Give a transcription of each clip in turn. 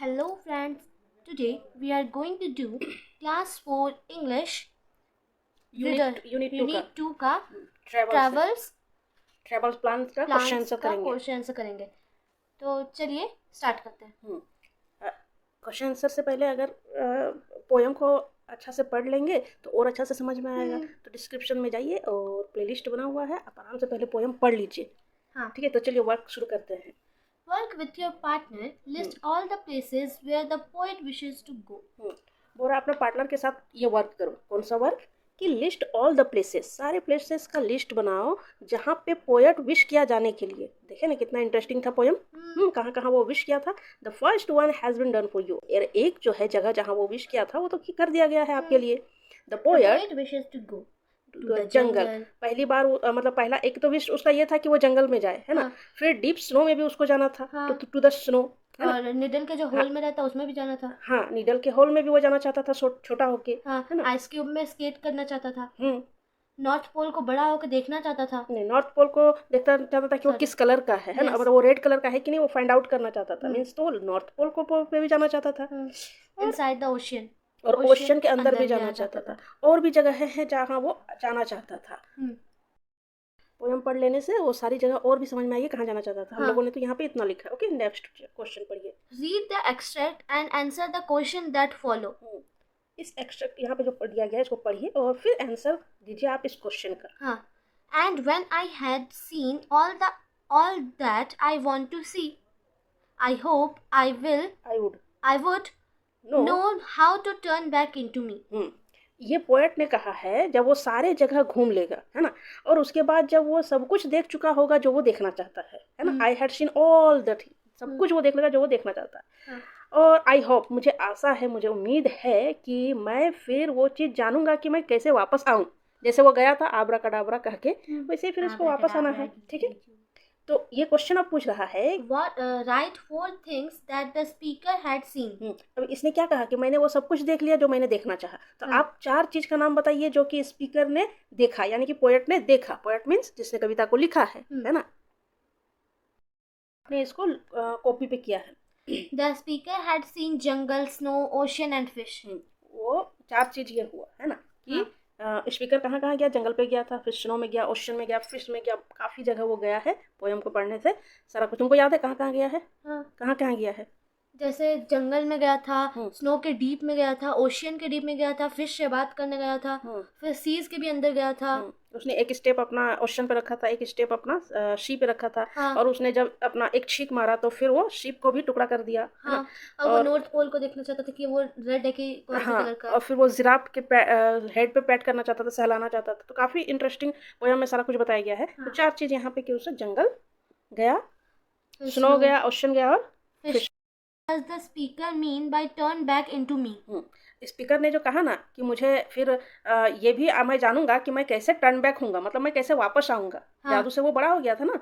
Hello friends, today we are going to do class 4 English unit two का travels plan का plans question answer का करेंगे। Question answer करेंगे। तो चलिए स्टार्ट करते हैं। क्वेश्चन आंसर से पहले अगर पोयम को अच्छा से पढ़ लेंगे तो और अच्छा से समझ में आएगा। तो डिस्क्रिप्शन में जाइए और प्लेलिस्ट बना हुआ है, आप आराम से पहले पोयम पढ़ लीजिए। हाँ, ठीक है, तो चलिए वर्क शुरू करते हैं। Work with your partner, list all the places where the poet wishes to go. बोल रहा अपने पार्टनर के साथ ये वर्क करो। कौन सा वर्क? कि लिस्ट ऑल द प्लेसेस, सारे प्लेसेस का लिस्ट बनाओ जहाँ पे पोएट विश किया जाने के लिए। देखे ना कितना इंटरेस्टिंग था पोयम। कहाँ कहाँ वो विश किया था। The first one has been done for you. एक जो है जगह जहाँ वो विश किया था वो तो कर दिया गया है आपके लिए। The The poet poet wishes to go to jungle. the jungle. पहली बार मतलब पहला एक तो विश उसका ये था कि वो जंगल में जाए, है ना। फिर डीप स्नो में भी उसको जाना था, टू द स्नो, और निडल के जो होल में रहता उसमें भी जाना था। हाँ, नीडल के होल में भी वो जाना चाहता था छोटा होके, है ना। आइस क्यूब में स्केट करना चाहता था। नॉर्थ पोल को बड़ा होकर देखना चाहता था। नहीं, नॉर्थ पोल को देखना चाहता था कि वो किस कलर का है ना। अगर वो रेड कलर का है कि नहीं वो फाइंड आउट करना चाहता था। मीन्स तो नॉर्थ पोल को पे भी जाना चाहता था। इनसाइड द ओशियन, और ओशियन के अंदर भी जाना चाहता था। और भी जगह है जहाँ वो जाना चाहता था। पोयम पढ़ लेने से वो सारी जगह और भी समझ में आएगी कहाँ जाना चाहता था। हम लोगों ने तो यहाँ पे इतना लिखा है। ओके, नेक्स्ट क्वेश्चन पढ़िए। Read the extract and answer the question that follow. इस एक्सट्रैक्ट यहाँ पे जो दिया गया है इसको पढ़िए और फिर आंसर दीजिए आप इस क्वेश्चन का। हाँ, and when I had seen all that I want to see, I hope I would know how to turn back into me. ये पोएट ने कहा है जब वो सारे जगह घूम लेगा, है ना, और उसके बाद जब वो सब कुछ देख चुका होगा जो वो देखना चाहता है ना। I had seen all that, सब कुछ वो देख लेगा जो वो देखना चाहता है। और आई होप, मुझे आशा है, मुझे उम्मीद है कि मैं फिर वो चीज़ जानूंगा कि मैं कैसे वापस आऊँ। जैसे वो गया था आबरा कडाबरा कह के, वैसे फिर उसको वापस आना है। ठीक है, तो ये क्वेश्चन अब पूछ रहा है right 4 things that the speaker had seen. अब इसने क्या कहा कि मैंने वो सब कुछ देख लिया जो मैंने देखना चाहा। तो आप 4 चीज का नाम बताइए जो कि स्पीकर ने देखा, यानी कि पोएट ने देखा। पोएट मीन्स जिसने कविता को लिखा है ना। आपने इसको कॉपी पे किया है। The speaker had seen jungle, snow, ocean and fish. वो 4 चीज ये हुआ है ना कि स्पीकर कहाँ कहाँ गया। जंगल पे गया था, फिर स्नो में गया, ओशन में गया, फिश में गया, काफ़ी जगह वो गया है। पोएम को पढ़ने से सारा कुछ तुमको याद है कहाँ कहाँ गया है। कहाँ कहाँ गया है। जैसे जंगल में गया था, स्नो के डीप में गया था, ओशियन के डीप में गया था, फिश से बात करने गया था, फिर सीज के भी अंदर गया था। उसने एक स्टेप अपना ओशन पे रखा था, एक स्टेप अपना शी पे रखा था। और उसने जब अपना एक छींक मारा तो फिर वो शीप को भी टुकड़ा कर दिया। और वो नॉर्थ पोल को देखना चाहता था कि वो रेड है कि कौन सा कलर का। और फिर वो जिराफ के हेड पे पैट करना चाहता था, सहलाना चाहता था। तो काफी इंटरेस्टिंग पोयम में सारा कुछ बताया गया है। तो 4 चीज यहाँ पे कि उसने जंगल गया, स्नो गया, ओशन गया और fish. Does the speaker mean by turn back into me? Speaker ने जो कहा ना कि मुझे फिर ये भी मैं जानूंगा कि मैं कैसे टर्न बैक होऊंगा, मतलब मैं कैसे वापस आऊंगा। जादू से वो बड़ा हो गया था ना,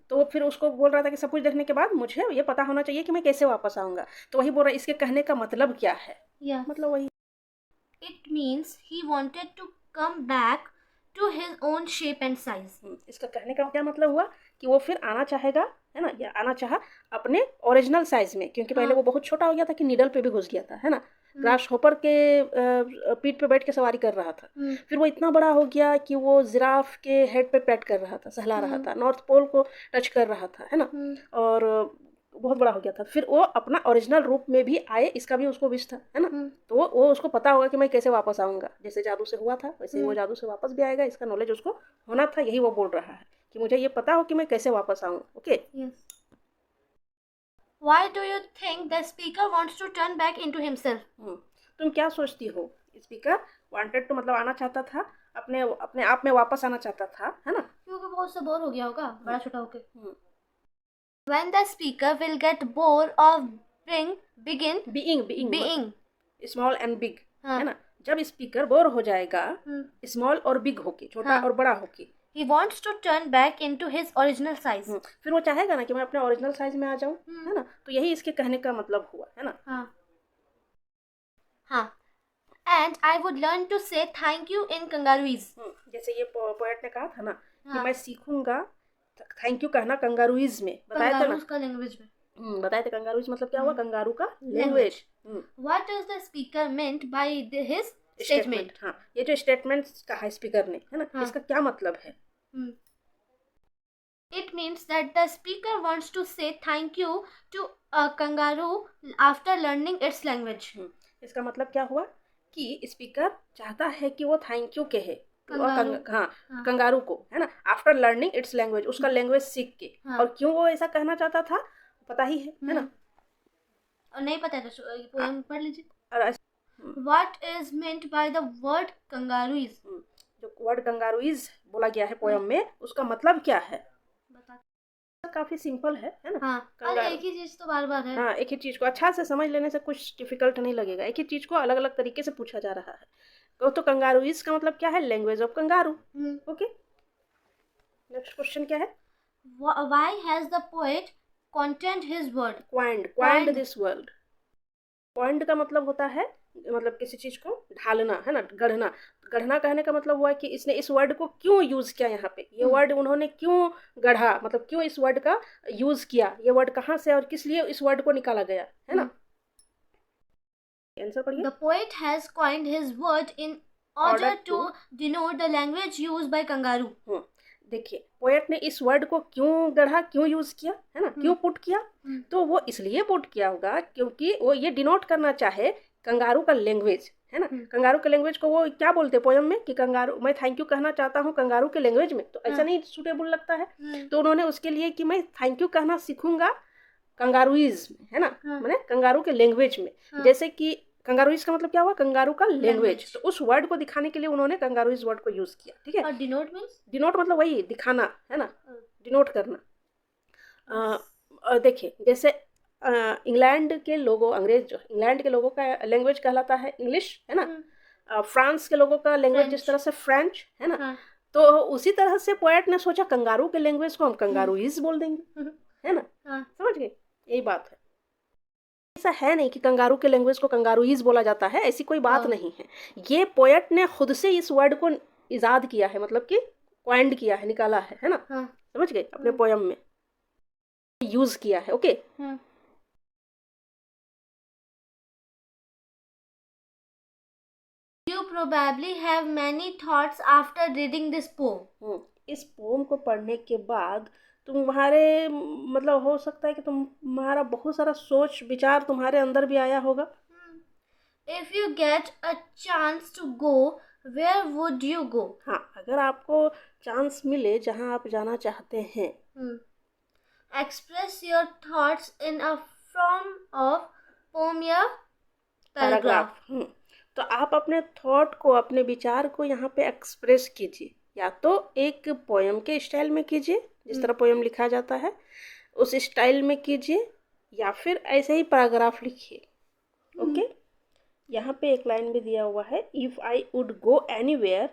तो वो फिर उसको बोल रहा था कि सब कुछ देखने के बाद मुझे ये पता होना चाहिए कि मैं कैसे वापस आऊंगा। तो वही बोल रहा है, इसके कहने का मतलब क्या है। मतलब वही, It means he wanted to come back to his own shape and size. इसका कहने का क्या मतलब हुआ कि वो फिर आना चाहेगा, है ना, या आना चाहा अपने ओरिजिनल साइज में। क्योंकि पहले वो बहुत छोटा हो गया था कि नीडल पे भी घुस गया था, है ना। ग्रास होपर के पीठ पे बैठ के सवारी कर रहा था। फिर वो इतना बड़ा हो गया कि वो जिराफ के हेड पे पैट कर रहा था, सहला रहा था, नॉर्थ पोल को टच कर रहा था, है ना। और बहुत बड़ा हो गया था। फिर वो अपना ओरिजिनल रूप में भी आए, इसका भी उसको विश था, है ना। तो वो उसको पता होगा कि मैं कैसे वापस आऊंगा। जैसे जादू से हुआ था वैसे वो जादू से वापस भी आएगा। इसका नॉलेज उसको होना था, यही वो बोल रहा है कि मुझे ये पता हो कि मैं कैसे वापस आऊँ। Okay. Why do you think the speaker wants to turn back into himself? तुम क्या सोचती हो। स्पीकर वांटेड टू मतलब आना चाहता था, अपने अपने आप में वापस आना चाहता था, है ना। क्योंकि बहुत सा बोर हो गया होगा बड़ा छोटा होके। When the speaker will get bored of being small and big, है ना। जब स्पीकर बोर हो जाएगा स्मॉल और बिग होके, छोटा और बड़ा होके, he wants to turn back into his original size. फिर वो चाहेगा ना कि मैं अपने ओरिजिनल साइज में आ जाऊं, है ना। तो यही इसके कहने का मतलब हुआ, है ना। And I would learn to say thank you in Kangaroese. जैसे ये पोएट ने कहा था ना कि मैं सीखूंगा थैंक यू कहना कंगारूज में, बताया था ना। का लैंग्वेज में। बताए थे कंगारूज मतलब क्या हुआ, कंगारू का language. What does the speaker meant by his statement? हाँ, ये जो स्टेटमेंट कहा स्पीकर ने, है ना, इसका क्या मतलब है? It means that the speaker wants to say thank you to a kangaroo after learning its language. इसका मतलब क्या हुआ कि स्पीकर चाहता है कि वो थैंक यू कहे कंगारू को, है ना, आफ्टर लर्निंग इट्स लैंग्वेज, उसका लैंग्वेज सीख के। और क्यों वो ऐसा कहना चाहता था पता ही है ना? और नहीं पता तो पोएम पढ़ लीजिए। What is meant by the word kangaroos? जो वर्ड कंगारूज बोला गया है पोएम में, उसका मतलब क्या है? काफी सिंपल है ना? हाँ, एक ही चीज तो बार बार है। हाँ, एक ही चीज को अच्छा से समझ लेने से कुछ डिफिकल्ट नहीं लगेगा। एक ही चीज को अलग अलग तरीके से पूछा जा रहा है। तो कंगारूज का मतलब क्या है? Language of kangaroo. Okay, next question क्या है? Why has the poet coined his word? Coined this word. coined का मतलब होता है मतलब किसी चीज को ढालना, है ना, गढ़ना कहने का मतलब हुआ कि इसने इस वर्ड को क्यों यूज किया, यहाँ पे ये वर्ड उन्होंने क्यों गढ़ा, मतलब क्यों इस वर्ड का यूज किया, ये वर्ड कहाँ से और किस लिए इस वर्ड को निकाला गया, है ना? आंसर पढ़िए। The poet has coined his word in order to denote the language used by kangaroo. देखिए, पोएट ने इस वर्ड को क्यों गढ़ा, क्यों यूज किया, है ना, क्यों पुट किया? तो वो इसलिए पुट किया होगा क्योंकि वो ये डिनोट करना चाहे कंगारू का लैंग्वेज, है ना। कंगारू के लैंग्वेज को वो क्या बोलते हैं पोएम में कि कंगारू, मैं थैंक यू कहना चाहता हूँ कंगारू के लैंग्वेज में, तो ऐसा नहीं सूटेबल लगता है। तो उन्होंने उसके लिए कि मैं थैंक यू कहना सीखूंगा कंगारूइज में, है ना, मैंने कंगारू के लैंग्वेज में। जैसे कि कंगारूइज का मतलब क्या हुआ? कंगारू का लैंग्वेज। तो उस वर्ड को दिखाने के लिए उन्होंने कंगारूइज वर्ड को यूज किया। ठीक है, और डिनोट मींस? डिनोट मतलब वही दिखाना, है ना, डिनोट करना। देखिए, जैसे इंग्लैंड के लोगों, इंग्लैंड के लोगों का लैंग्वेज कहलाता है इंग्लिश, है ना। फ्रांस के लोगों का लैंग्वेज जिस तरह से फ्रेंच, है ना। तो उसी तरह से पोएट ने सोचा कंगारू के लैंग्वेज को हम कंगारूइज बोल देंगे, है ना। समझ गए? यही बात है। ऐसा है नहीं कि कंगारू के लैंग्वेज को कंगारूइज बोला जाता है, ऐसी कोई बात नहीं है। ये पोएट ने खुद से इस वर्ड को इजाद किया है, मतलब कि कॉइंड किया है, निकाला है ना। समझ गए? अपने पोएम में यूज किया है। Okay, You probably have many thoughts after reading this poem. इस पोम को पढ़ने के बाद तुम्हारे मतलब हो सकता है कि तुम्हारा बहुत सारा सोच विचार तुम्हारे अंदर भी आया होगा। If you get a chance to go, where would you go? हाँ, अगर आपको चांस मिले जहाँ आप जाना चाहते हैं। Express your thoughts in a form of poem या पैराग्राफ। तो आप अपने थॉट को, अपने विचार को यहाँ पे एक्सप्रेस कीजिए, या तो एक पोएम के स्टाइल में कीजिए, जिस तरह पोएम लिखा जाता है उस स्टाइल में कीजिए, या फिर ऐसे ही पैराग्राफ लिखिए। ओके, यहाँ पे एक लाइन भी दिया हुआ है, if I would go anywhere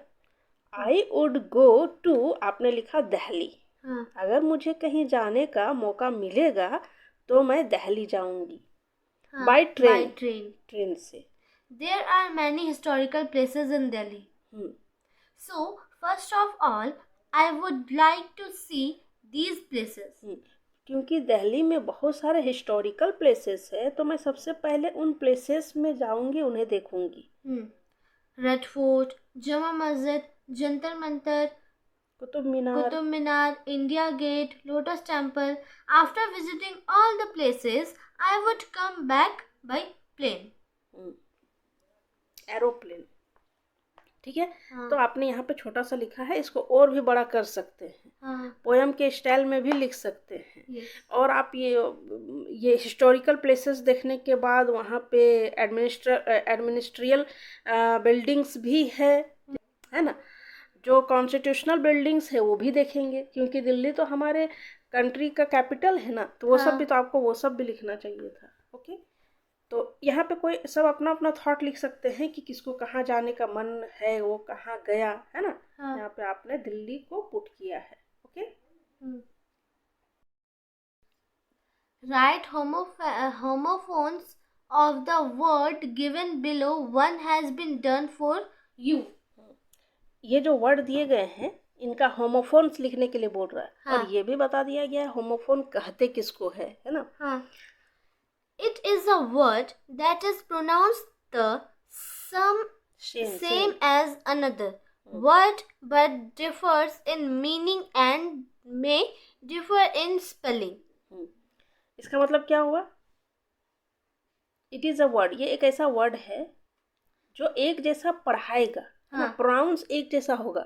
I would go to, आपने लिखा दिल्ली। अगर मुझे कहीं जाने का मौका मिलेगा तो मैं दिल्ली जाऊंगी। बाय ट्रेन से। There are many historical places in Delhi. So, first of all, I would like to see these places. क्योंकि दिल्ली में बहुत सारे हिस्टोरिकल प्लेसेस है, तो मैं सबसे पहले उन प्लेसेस में जाऊंगी, उन्हें देखूंगी। Red Fort, Jama Masjid, Jantar Mantar, Qutub Minar, India Gate, Lotus Temple. After visiting all the places, I would come back by plane. Aeroplane. ठीक है। तो आपने यहाँ पे छोटा सा लिखा है, इसको और भी बड़ा कर सकते हैं। पोएम के स्टाइल में भी लिख सकते हैं। और आप ये हिस्टोरिकल प्लेसेस देखने के बाद वहाँ पे एडमिनिस्ट्रियल बिल्डिंग्स भी है ना। जो कॉन्स्टिट्यूशनल बिल्डिंग्स है वो भी देखेंगे, क्योंकि दिल्ली तो हमारे कंट्री का कैपिटल है ना, तो वो सब भी, तो आपको वो सब भी लिखना चाहिए था। ओके, तो यहाँ पे कोई सब अपना अपना थॉट लिख सकते हैं कि किसको कहाँ जाने का मन है, वो कहाँ गया, है ना। यहाँ पे आपने दिल्ली को पुट किया है। Okay, right homophones of the word given below one has been done for you. ये जो वर्ड दिए गए हैं इनका होमोफोन्स लिखने के लिए बोल रहा है। हाँ। और ये भी बता दिया गया है होमोफोन कहते किसको है ना। हाँ। It is a word that is pronounced the same as another word but differs in meaning and may differ in spelling. इसका मतलब क्या हुआ? इट इज अ वर्ड, ये एक ऐसा वर्ड है जो एक जैसा पढ़ाएगा, हाँ, प्रोनाउंस एक जैसा होगा,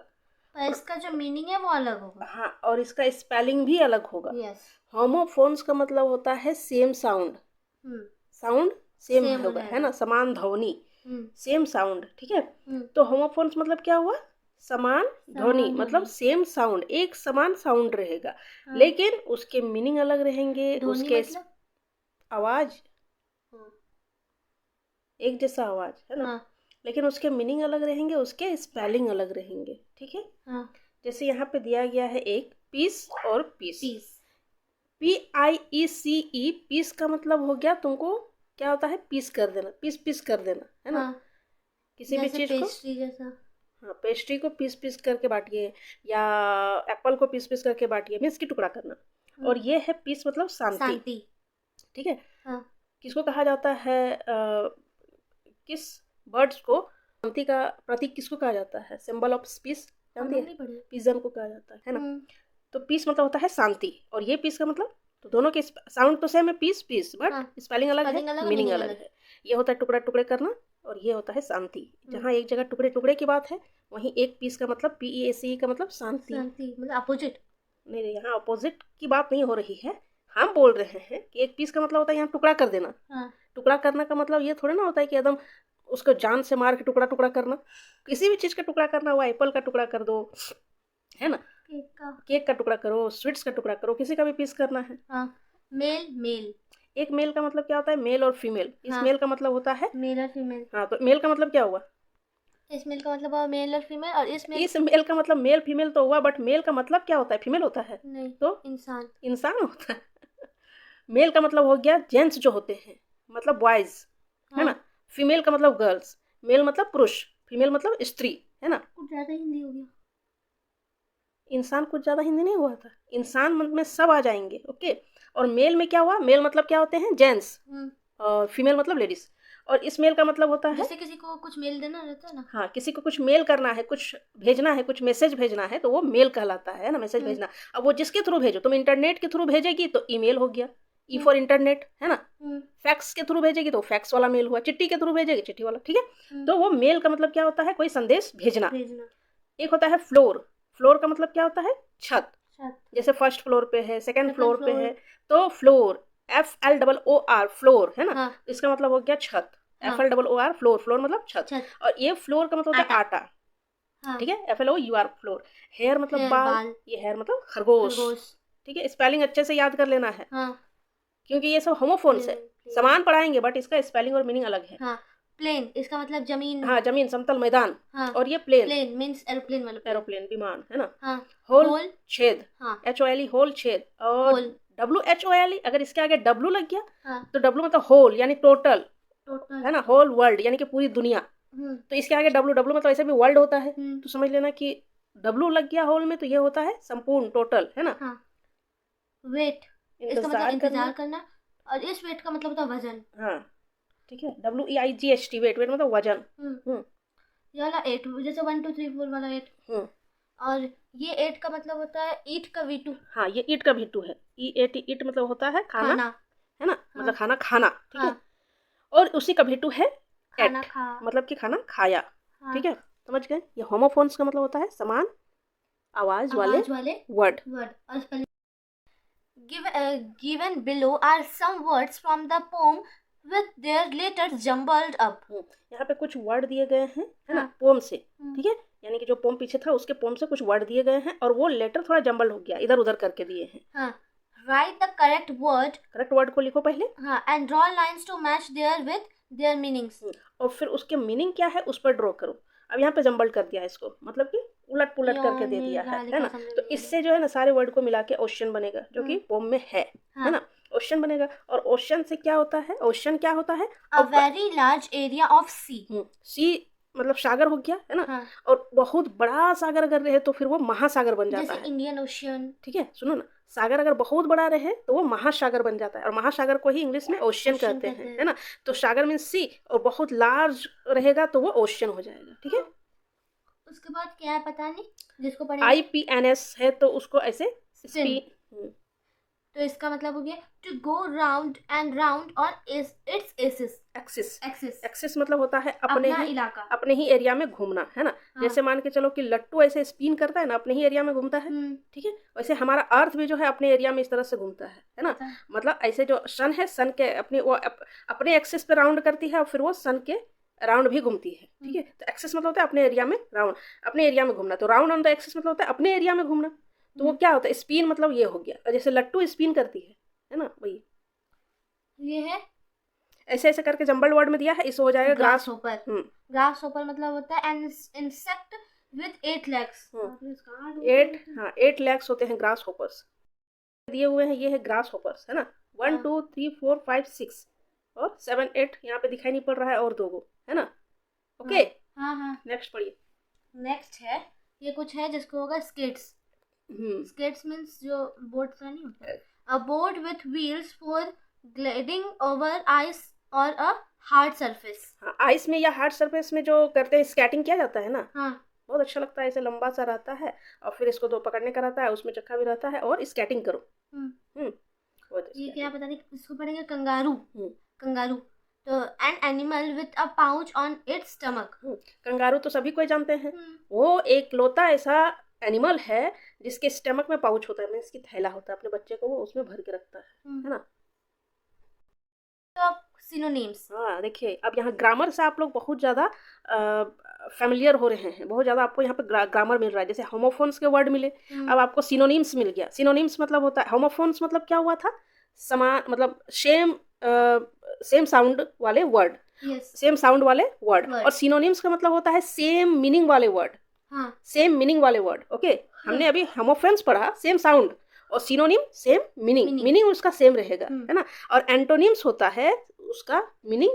पर इसका जो मीनिंग है वो अलग होगा। हाँ, और इसका स्पेलिंग भी अलग होगा। यस। होमोफोन्स का मतलब होता है सेम साउंड, साउंड सेम होगा, है ना, समान ध्वनि, सेम साउंड, ठीक है। तो होमोफोन्स मतलब क्या हुआ? समान ध्वनि, मतलब सेम साउंड, एक समान साउंड रहेगा, लेकिन उसके मीनिंग अलग रहेंगे, उसके आवाज एक जैसा आवाज है ना, लेकिन उसके मीनिंग अलग रहेंगे, उसके स्पेलिंग अलग रहेंगे, ठीक है। जैसे यहाँ पे दिया गया है एक पीस और पीस, PIECE, पीस का मतलब हो गया तुमको क्या होता है? पीस कर देना, पीस कर देना, है ना। किसी भी चीज को, हाँ, पेस्ट्री को पीस करके बांटिए, या एप्पल को पीस करके बांटिए, मीन्स की टुकड़ा करना। और ये है पीस मतलब शांति, ठीक है। किसको कहा जाता है? किस बर्ड्स को शांति का प्रतीक किसको कहा जाता है? सिंबल ऑफ पीस, जानती है? पिजन को कहा जाता है ना। तो पीस मतलब होता है शांति, और ये पीस का मतलब, तो दोनों के साउंड तो सेम है, पीस बट स्पेलिंग अलग है, मीनिंग अलग है। ये होता है टुकड़े करना, और ये होता है शांति। जहाँ एक जगह टुकड़े की बात है, वहीं एक पीस का मतलब PEACE का मतलब शांति, मतलब अपोजिट। नहीं, यहाँ अपोजिट की बात नहीं हो रही है, हम बोल रहे हैं कि एक पीस का मतलब होता है यहाँ टुकड़ा कर देना। टुकड़ा करना का मतलब ये थोड़ा ना होता है कि एकदम उसको जान से मार के टुकड़ा करना। किसी भी चीज का टुकड़ा करना हुआ, एप्पल का टुकड़ा कर दो, है ना, केक का टुकड़ा करो, स्वीट्स का टुकड़ा करो, किसी का भी पीस करना है। मेल, एक मेल का मतलब क्या होता है? मेल और फीमेल। इस मेल का मतलब होता है मेल और फीमेल। हाँ, तो मेल का मतलब क्या हुआ? इस मेल का मतलब मेल और फीमेल, और इस मेल का मतलब मेल फीमेल तो हुआ, बट मेल का मतलब क्या होता है? फीमेल होता है? नहीं, तो इंसान होता है। मेल का मतलब हो गया जेंट्स जो होते हैं, मतलब बॉयज, है ना। फीमेल का मतलब गर्ल्स, मेल मतलब पुरुष, फीमेल मतलब स्त्री, है ना। कुछ ज्यादा हिंदी हो गया, इंसान कुछ ज्यादा हिंदी नहीं हुआ था, इंसान में सब आ जाएंगे, ओके। और मेल में क्या हुआ? मेल मतलब क्या होते हैं? जेंट्स, और फीमेल मतलब लेडीज। और इस मेल का मतलब होता है जैसे किसी को कुछ मेल देना रहता है ना, हाँ, किसी को कुछ मेल करना है, कुछ भेजना है, कुछ मैसेज भेजना है, तो वो मेल कहलाता है ना, मैसेज भेजना। अब वो जिसके थ्रू भेजो, तुम इंटरनेट के थ्रू भेजेगी तो ईमेल हो गया, ई फॉर इंटरनेट, है ना। फैक्स के थ्रू भेजेगी तो फैक्स वाला मेल हुआ, चिट्ठी के थ्रू भेजेगी चिट्ठी वाला, ठीक है। तो वो मेल का मतलब क्या होता है? कोई संदेश भेजना। एक होता है फ्लोर का मतलब क्या होता है? छत। जैसे फर्स्ट फ्लोर पे है, सेकंड फ्लोर पे है, तो फ्लोर, FLOOR, फ्लोर, है ना। इसका मतलब हो गया छत, FLOOR, फ्लोर मतलब छत। और ये फ्लोर का मतलब होता है आटा, ठीक है, FLOUR, फ्लोर। हेयर मतलब बाल, ये हेयर मतलब खरगोश, ठीक है। स्पेलिंग अच्छे से याद कर लेना है, क्योंकि ये सब होमोफोन्स है, समान पढ़ाएंगे बट इसका स्पेलिंग और मीनिंग अलग है। प्लेन, इसका मतलब जमीन, हाँ, जमीन, समतल मैदान। और ये प्लेन मींस एरोप्लेन वाला, एरोप्लेन विमान, है ना। होल, छेद, HOLE, होल, छेद। और WHOLE, अगर इसके आगे W लग गया तो W मतलब होल, यानी टोटल, है ना, होल वर्ल्ड, यानी कि पूरी दुनिया। तो इसके आगे W मतलब ऐसे भी वर्ल्ड होता है, तो समझ लेना कि W लग गया होल में, तो ये होता है संपूर्ण, टोटल, है ना। वेट, इसका मतलब इंतजार करना, और इस वेट का मतलब होता है वजन, हाँ, ठीक है, WEIGHT, वेट मतलब वजन। ये वाला 8, जैसे 1 2 3 4 वाला 8। और ये 8 का मतलब होता है ईट का V2, हाँ, ये ईट का V2 है, EAT, ईट मतलब होता है खाना, है ना, मतलब खाना, ठीक है। और उसी का V2 है एट, मतलब कि खाना खाया, ठीक है, समझ गए। ये होमोफोन्स का मतलब होता है समान आवाज वाले वर्ड। और given below are some words from the poem with their letters jumbled up. यहाँ पे कुछ वर्ड दिए गए हैं, है ना, पोम से, ठीक है, यानी कि जो पोम पीछे था उसके पोम से कुछ वर्ड दिए गए हैं, और वो लेटर थोड़ा जंबल हो गया, इधर उधर करके दिए हैं। Write the correct word को लिखो पहले, and draw lines to match their meanings. और फिर उसके मीनिंग क्या है उस पर ड्रॉ करो। अब यहाँ पे जंबल कर दिया है इसको, मतलब कि उलट पुलट करके दे दिया है ना। तो इससे जो है ना सारे वर्ड को मिला के ओशन बनेगा, जो कि पोम में है ना, ओशन बनेगा। और ओशन से क्या होता है? ओशन क्या होता है? A very large area of sea मतलब सागर हो गया, है ना। हाँ। और बहुत बड़ा सागर अगर रहे तो फिर वो महासागर बन जाता जैसे है। Indian ocean. ठीक है, सुनो ना, सागर अगर बहुत बड़ा रहे तो वो महासागर बन जाता है, और महासागर को ही इंग्लिश में ओशियन कहते हैं, है ना। तो सागर मीन्स सी, और बहुत लार्ज रहेगा तो वो ओशियन हो जाएगा। ठीक है, उसके बाद क्या है पता नहीं, जिसको पढ़ेगा। IPNS है तो उसको ऐसे स्पिन। तो इसका मतलब हो गया to go round and round और इट्स एक्सिस। एक्सिस मतलब होता है अपने ही इलाका, अपने ही एरिया में घूमना, है ना। हाँ। जैसे मान के चलो कि लट्टू ऐसे स्पिन करता है ना, अपने ही एरिया में घूमता है। ठीक है, वैसे हमारा अर्थ भी जो है अपने एरिया में इस तरह से घूमता है ना। मतलब ऐसे जो सन है, सन के अपने वो अपने एक्सिस पे राउंड करती है और फिर वो सन के राउंड भी घूमती है। ठीक है, तो एक्सिस मतलब होता है अपने एरिया में राउंड, अपने एरिया में घूमना। तो राउंड ऑन द एक्सिस मतलब होता है अपने एरिया में घूमना। तो वो क्या होता है, स्पिन मतलब ये हो गया, जैसे लट्टू स्पिन करती है ना, वही ये है। ऐसे ऐसे करके जंबल वर्ड में दिया है, इसको हो जाएगा ग्रास होपर। ग्रास होपर मतलब होता है an insect with 8 legs। 8 legs होते हैं ग्रास होपर्स, दिए हुए हैं। ये है ग्रास होपर्स, है ना। 1 2 3 4 5 6 और 7 8 यहाँ पे दिखाई नहीं पड़ रहा है, और 2 गो, है ना। ओके, हाँ। नेक्स्ट पढ़िए। नेक्स्ट है, ये कुछ है जिसको होगा स्केट्स। स्केट्स मींस जो बोट का नहीं होता, अ boat with wheels for gliding over ice और अ हार्ड सरफेस। हाँ, आइस में या हार्ड सरफेस में जो करते हैं स्केटिंग किया जाता है ना। हाँ, बहुत अच्छा लगता है, ऐसे लंबा सा रहता है और फिर इसको 2 पकड़ने का रहता है, उसमें चक्का भी रहता है, और स्केटिंग करो। ये क्या पता नहीं, इसको पढ़ेंगे कंगारू। कंगारू तो an animal with a pouch on it's stomach. Kangaroo तो सभी कोई जानते हैं, वो एक लौता ऐसा एनिमल है जिसके स्टमक में पाउच होता है, मीन्स की थैला होता है, अपने बच्चे को वो उसमें भर के रखता है ना। तो अब सिनोनिम्स। हाँ, देखिए अब यहाँ ग्रामर से आप लोग बहुत ज़्यादा फेमिलियर हो रहे हैं, बहुत ज़्यादा आपको यहाँ पे ग्रामर मिल रहा है। जैसे होमोफोन्स के वर्ड मिले, अब आपको सिनोनिम्स मिल गया। सिनोनिम्स मतलब होता है, होमोफोन्स मतलब क्या हुआ था, समान मतलब सेम साउंड वाले वर्ड, सेम साउंड वाले वर्ड। और सिनोनिम्स का मतलब होता है सेम मीनिंग वाले वर्ड, सेम मीनिंग वाले वर्ड। ओके, हमने अभी होमोफोन्स पढ़ा, सेम साउंड, और सिनोनिम सेम मीनिंग उसका सेम रहेगा, है ना। और एंटोनिम्स होता है उसका मीनिंग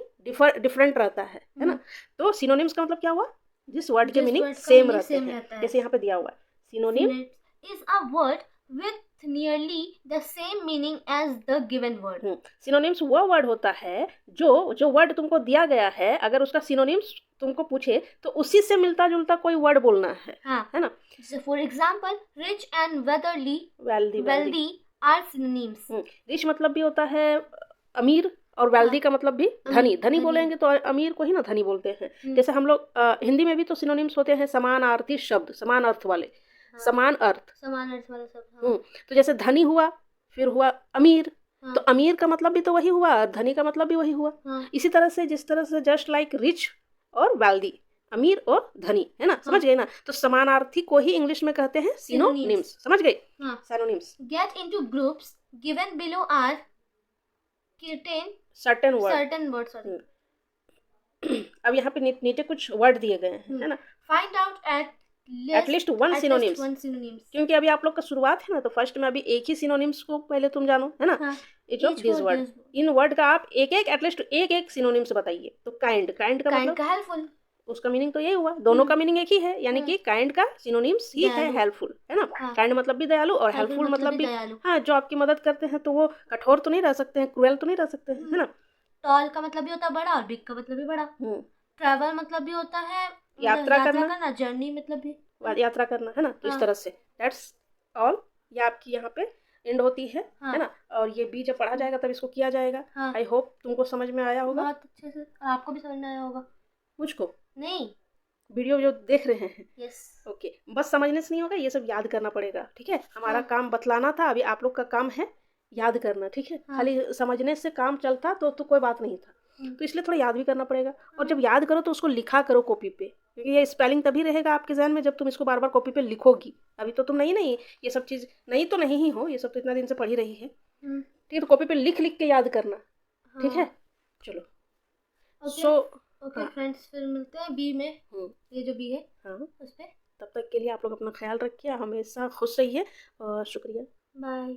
डिफरेंट रहता है ना। तो सिनोनिम्स का मतलब क्या हुआ, जिस वर्ड के मीनिंग सेम रहते हैं। जैसे यहाँ पे दिया हुआ है, synonym is a word with nearly the same meaning as the given word. Synonyms वो वर्ड होता है जो वर्ड तुमको दिया गया है, अगर उसका सिनोनिम्स तुमको पूछे तो उसी से मिलता जुलता कोई वर्ड बोलना है, है ना। For example rich and wealthy are synonyms. Rich मतलब भी होता है अमीर, और वेल्दी का मतलब भी धनी। धनी बोलेंगे तो अमीर को ही ना धनी बोलते हैं। जैसे हम लोग हिंदी में भी तो सिनोनिम्स होते हैं समानार्थी शब्द, समान अर्थ वाले, समान अर्थ वाले शब्द। तो जैसे धनी हुआ, फिर हुआ अमीर, तो अमीर का मतलब भी तो वही हुआ, और धनी का मतलब भी वही हुआ। इसी तरह से, जिस तरह से जस्ट लाइक रिच और वेल्दी, अमीर और धनी, है ना। समझ गए ना। तो समानार्थी को ही इंग्लिश में कहते हैं सिनोनिम्स। समझ गए, synonyms. Get into groups given below are certain words। अब यहाँ पे नीचे कुछ वर्ड दिए गए हैं, है ना। Find out at least one synonyms, क्योंकि अभी आप लोग का शुरुआत है ना, तो फर्स्ट में अभी एक ही सिनोनिम्स को पहले तुम जानो, है ना। each of these word, in word का आप एटलीस्ट एक सिनोनिम्स बताइए। तो काइंड का मतलब हेल्पफुल, उसका मीनिंग तो यही हुआ, दोनों का मीनिंग एक ही है, यानी कि काइंड का सिनोनिम्स ही है हेल्पफुल, है ना। काइंड मतलब भी दयालु, और हेल्पफुल मतलब भी, हाँ, जो आपकी मदद करते हैं। तो वो कठोर तो नहीं रह सकते हैं, क्रूएल तो नहीं रह सकते हैं, है ना। टॉल का मतलब भी होता है बड़ा, और बिग का मतलब भी बड़ा। ट्रैवल मतलब भी होता है यात्रा करना, जर्नी मतलब भी यात्रा करना, है ना। तो इस तरह से दैट्स ऑल, ये आपकी यहाँ पे एंड होती है, है ना। और ये बी जब पढ़ा जाएगा तब इसको किया जाएगा। आई होप तुमको समझ में आया होगा, बहुत अच्छे से। आपको भी समझ में आया होगा। मुझको नहीं, वीडियो जो देख रहे हैं। यस, ओके, बस समझने से नहीं होगा, ये सब याद करना पड़ेगा। ठीक है, हमारा काम बतलाना था, अभी आप लोग का काम है याद करना। ठीक है, खाली समझने से काम चलता तो कोई बात नहीं था, तो इसलिए थोड़ा याद भी करना पड़ेगा। और जब याद करो तो उसको लिखा करो कॉपी पे, क्योंकि ये स्पेलिंग तभी रहेगा आपके जहन में जब तुम इसको बार बार कॉपी पे लिखोगी। अभी तो तुम नहीं ये सब चीज़ नहीं तो नहीं ही हो, ये सब तो इतना दिन से पढ़ी रही है। ठीक है, तो कॉपी पे लिख के याद करना। ठीक है, चलो। सो ओके फ्रेंड्स, फिर मिलते हैं बी में। ये जो बी है, उस पे। तब तक के लिए आप लोग अपना ख्याल रखिए, हमेशा खुश रहिए, और शुक्रिया, बाय।